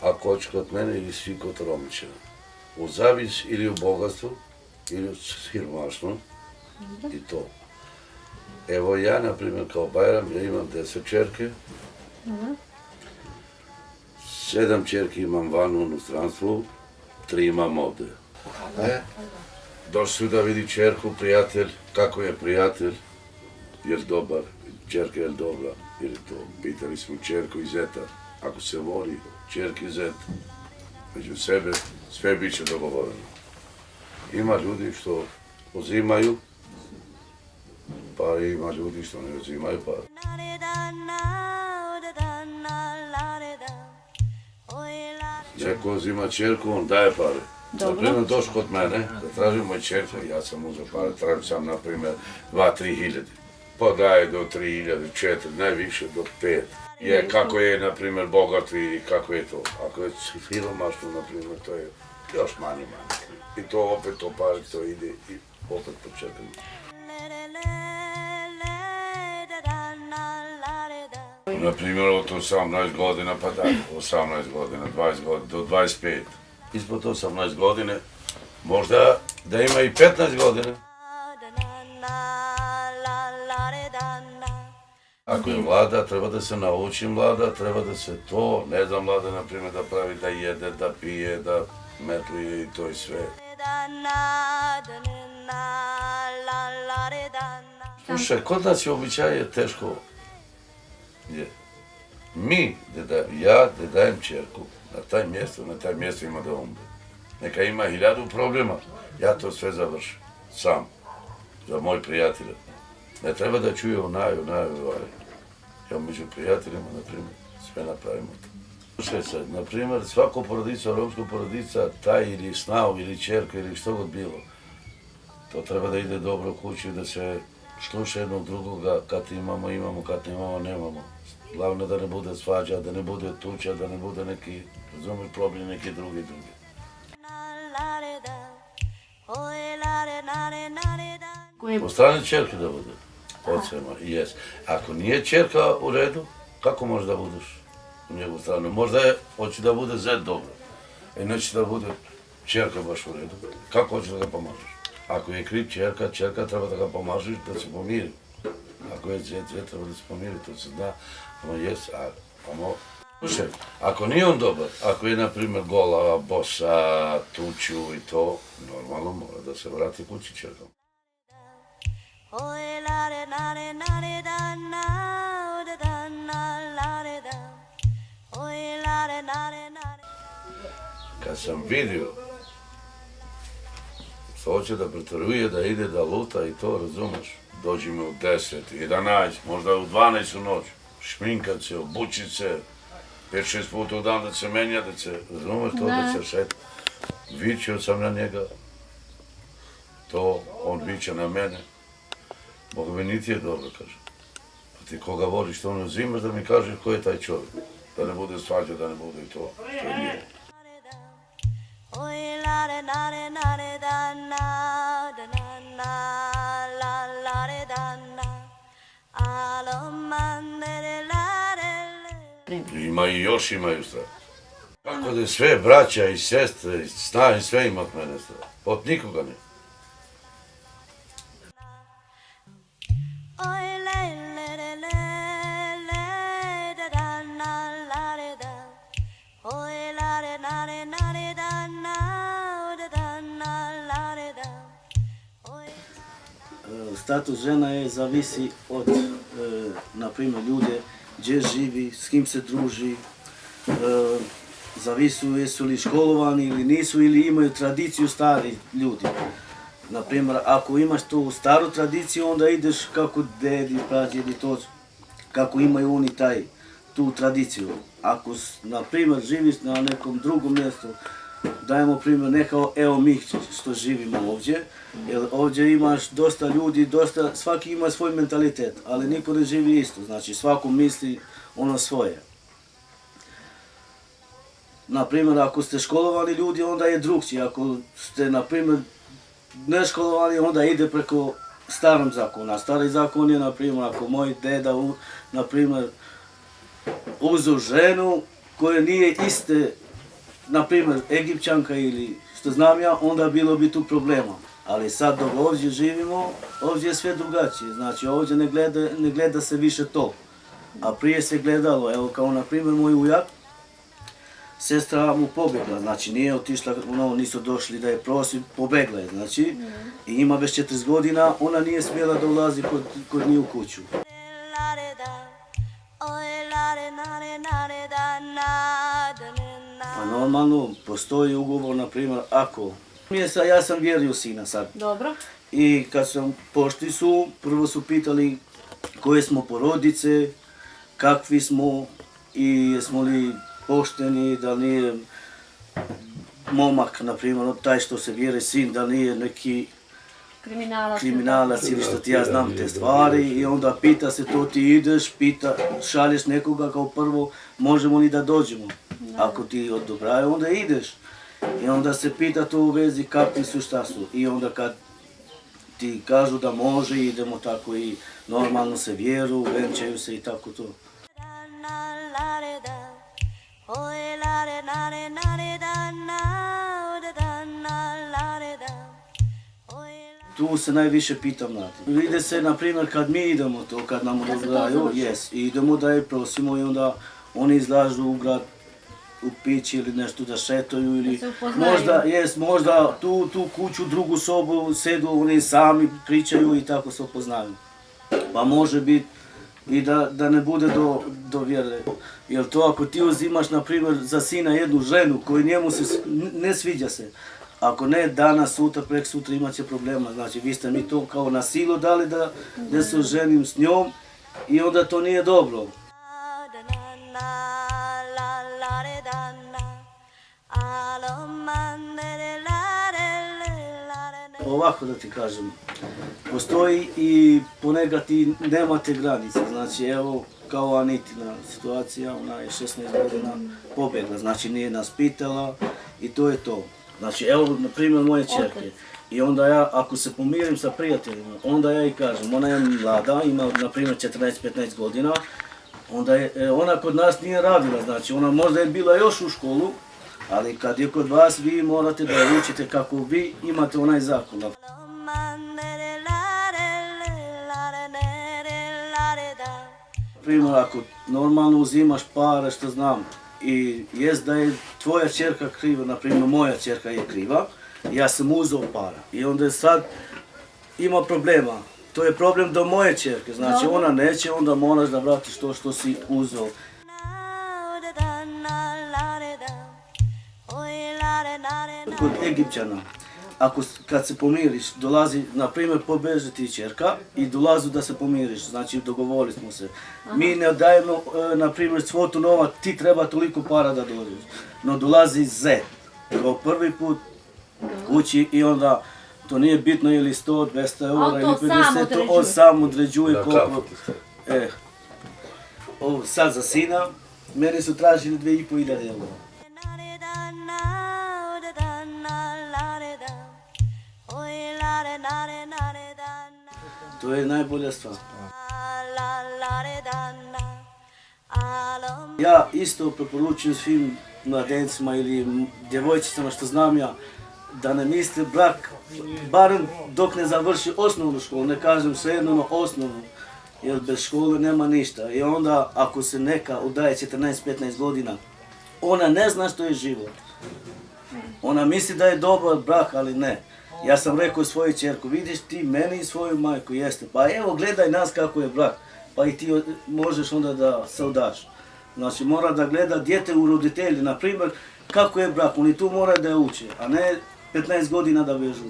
Ako hoće kod mene ili svi kod Romića. U zavis ili u bogatstvu, ili u siromaštvu i to. Evo ja, na primjer, kao Bajram, ja imam 10 čerke. 7 čerki imam van u inostranstvu, 3 imam ovdje. Došli su da vidi čerku, prijatelj, kako je prijatelj, je li dobar, čerka je li dobra, ili to. Pitali smo čerku i zeta, ako se voli, čerki i zet, među sebe, sve bit će dogovoreno. Ima ljudi što uzimaju, pa ima ljudi što ne uzimaju, pa... Čeko uzima čerku, on daje pare. Naprimjer, doš kod mene, da tražim moj čerka, ja sam uzeo pare, tražim sam, naprimjer, 2-3 hiljade. Pa daje do 3 hiljade, 4, najviše do 5. Je kako je, naprimjer, bogat i kako je to. Ako je siromašno, naprimjer, to je još manje. I to opet to pare, to ide i opet počekamo. Naprimjer, od 18 godina pa dalje, 18 godina, 20 godina, do 25. Ispod 18 godine, možda da ima i 15 godina. Ako je mlada, treba da se nauči mlada, treba da se to, ne znam, mlada, naprimjer, da pravi, da jede, da pije, da metluje i to i sve. Slušaj, kod nas je običaj teško. Mi, ja da dajem čerku na taj mjesto ima da umre. Neka ima 1000 problema, ja to sve završim, sam, za moj prijatelj. Ne treba da čuje onaj. Ja među prijateljima, naprimjer, sve napravimo to. Slušaj sad, naprimjer, svako porodica, romska porodica, taj ili snao, ili čerka, ili što god bilo, to treba da ide dobro u kući, da se sluša jednog drugoga, kad imamo, kad nemamo. Glavno da ne bude svađa, da ne bude tuča, da ne bude neki, razumiješ, problem neki drugi. Po strani čerke da bude, ocema, jes. Ako nije čerka u redu, kako možeš da budeš u njegovu stranu? Možda hoće da bude zet dobro, neće da bude čerka baš u redu. Kako hoćeš da ga pomažeš? Ako je kriv čerka treba da ga pomažeš da se pomiri. Ako je zet treba da se pomiri, to se zna. Slušaj, ako nije on dobar, ako je, na primjer, gola, bosa, tuču i to, normalno mora da se vrati kući čerkom. Kad sam vidio što hoće da preteruje, da ide da luta i to, razumeš, dođi mi u 10, 11, možda u 12 u noć, šminkat se, obučit se, 5-6 puta u dan da se menja, da se, razumeš to, da se šeta. Vičio sam na njega, to, on viče na mene. Boga mi niti je dobro, kaže. Pa ti koga voliš, što on uzimaš, da mi kažeš ko je taj čovjek. Da ne bude svađa, da ne bude i to. To je nije. Još imaju strah. Kako da je sve braća i sestre, zna i sve ima od mene strah. Od nikoga ne. Status žena je zavisi od, na primjer, ljude gdje živi, s kim se druži, zavisi jesu li školovani ili nisu, ili imaju tradiciju stari ljudi. Naprimjer, ako imaš tu staru tradiciju, onda ideš kako dedi, prađedi, to, kako imaju oni tu tradiciju. Ako, naprimjer, živiš na nekom drugom mjestu, dajemo primjer, ne kao evo mi što živimo ovdje, jer ovdje imaš dosta ljudi, svaki ima svoj mentalitet, ali niko ne živi isto, znači svako misli ono svoje. Na primjer, ako ste školovani ljudi, onda je drugčije, ako ste, na primjer, neškolovani, onda ide preko starom zakonu, a stari zakon je, na primjer, ako moj deda, na primjer, uzeo ženu koja nije iste, na primjer, Egipćanka ili što znam ja, onda bilo bi tu problema. Ali sad dok ovdje živimo, ovdje je sve drugačije, znači ovdje ne gleda se više to. A prije se gledalo, evo kao na primjer moj ujak, sestra mu pobjegla, znači nije otišla, nisu došli da je prosi, pobjegla je, znači, i ima već 40 godina, ona nije smjela da ulazi kod nje u kuću. Pa normalno, postoji ugovor, na primjer, ako... Ja sam vjerio sina sad. Dobro. I kad sam pošli su, prvo su pitali koje smo porodice, kakvi smo i jesmo li pošteni, da nije momak, na primjer, taj što se vjeri sin, da nije neki kriminalac ili što ti ja znam te stvari i onda pita se to ti ideš, šalješ nekoga kao prvo, možemo li da dođemo. Ako ti odobraju, onda ideš. I onda se pita to u vezi kakvi su, šta su. I onda kad ti kažu da može, idemo tako i normalno se vjeru, venčaju se i tako to. Tu se najviše pita mladi. Vide se, na primjer, kad mi idemo to, kad nam odobraju, idemo da je prosimo i onda oni izlažu u grad, u pići ili nešto da šetaju ili možda tu kuću, drugu sobu sedu, oni sami pričaju i tako se upoznaju. Pa može biti i da ne bude do vjere. Jer to ako ti uzimaš, na primjer, za sina jednu ženu koju njemu se ne sviđa se, ako ne danas, sutra, prek sutra imat će problema. Znači vi ste mi to kao na silu dali da se oženim s njom i onda to nije dobro. Ovako da ti kažem, postoji i ponekad i nemate granice, znači evo kao Anitina situacija, ona je 16 godina pobjegla, znači nije nas pitala i to je to. Znači evo na primjer moje čerke i onda ja ako se pomirim sa prijateljima, onda ja i kažem, ona je mlada, ima na primjer 14-15 godina, onda ona kod nas nije radila, znači ona možda je bila još u školu, ali kad je kod vas, vi morate da učite kako vi imate onaj zakon. Primjer, ako normalno uzimaš pare, što znam, i jest da je tvoja čerka kriva, na primjer moja čerka je kriva, ja sam uzeo para i onda sad ima problema. To je problem do moje čerke, znači ona neće, onda moraš da vratiš to što si uzeo. Kod Egipćana, kad se pomiriš, dolazi, na primjer, pobeže ti čerka i dolazi da se pomiriš, znači dogovorili smo se. Mi ne dajemo, na primjer, svotu nova, ti treba toliko para da dođeš. No dolazi zet, kao prvi put kući i onda to nije bitno ili 100, 200 eura ili 50, to on sam određuje koliko. Sad za sina, meni su tražili 2.500 eura. To je najbolja stvar. Ja isto preporučujem svim mladencima ili djevojčicama što znam ja, da ne misle brak, barem dok ne završi osnovnu školu, ne kažem svejedno na osnovnu, jer bez škole nema ništa. I onda ako se neka udaje 14-15 godina, ona ne zna što je život. Ona misli da je dobar brak, ali ne. Ja sam rekao svoju čerku, vidiš ti meni i svoju majku, jeste, pa evo gledaj nas kako je brak, pa i ti možeš onda da se udaš. Znači mora da gleda dijete u roditelji, na primjer, kako je brak, oni tu moraju da je uče, a ne 15 godina da vežu.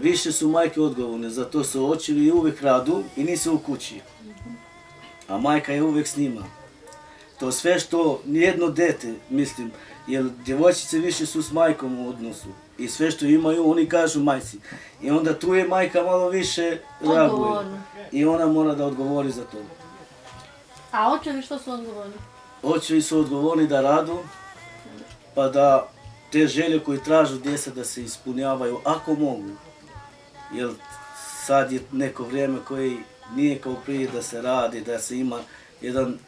Više su majke odgovorne, zato su očevi uvijek radu i nisu u kući. a majka je uvijek s njima. To sve što nijedno dete, mislim, jer djevojčice više su s majkom u odnosu i sve što imaju oni kažu majci. I onda tu je majka malo više reaguje Odgovorna. i ona mora da odgovori za to. A očevi što su odgovorni? Očevi su odgovorni da radu, pa da te želje koje tražu djeca da se ispunjavaju ako mogu. Jer sad je neko vrijeme koji nije kao prije da se radi, da se ima jedan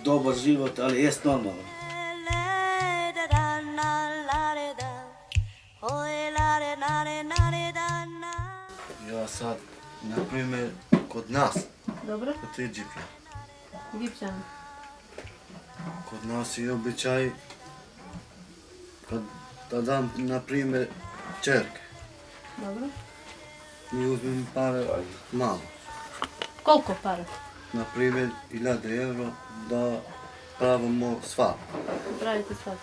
dobar život, ali jest normalno. Ja sad, na primjer, kod nas, Dobro? kod Eđipta, Egipćani. kod nas je običaj da dam, na primjer, čerke. Dobro. Mi uzmem pare malo. Koliko para? Na primjer, 1000 euro da pravimo svadbu. Pravite sad.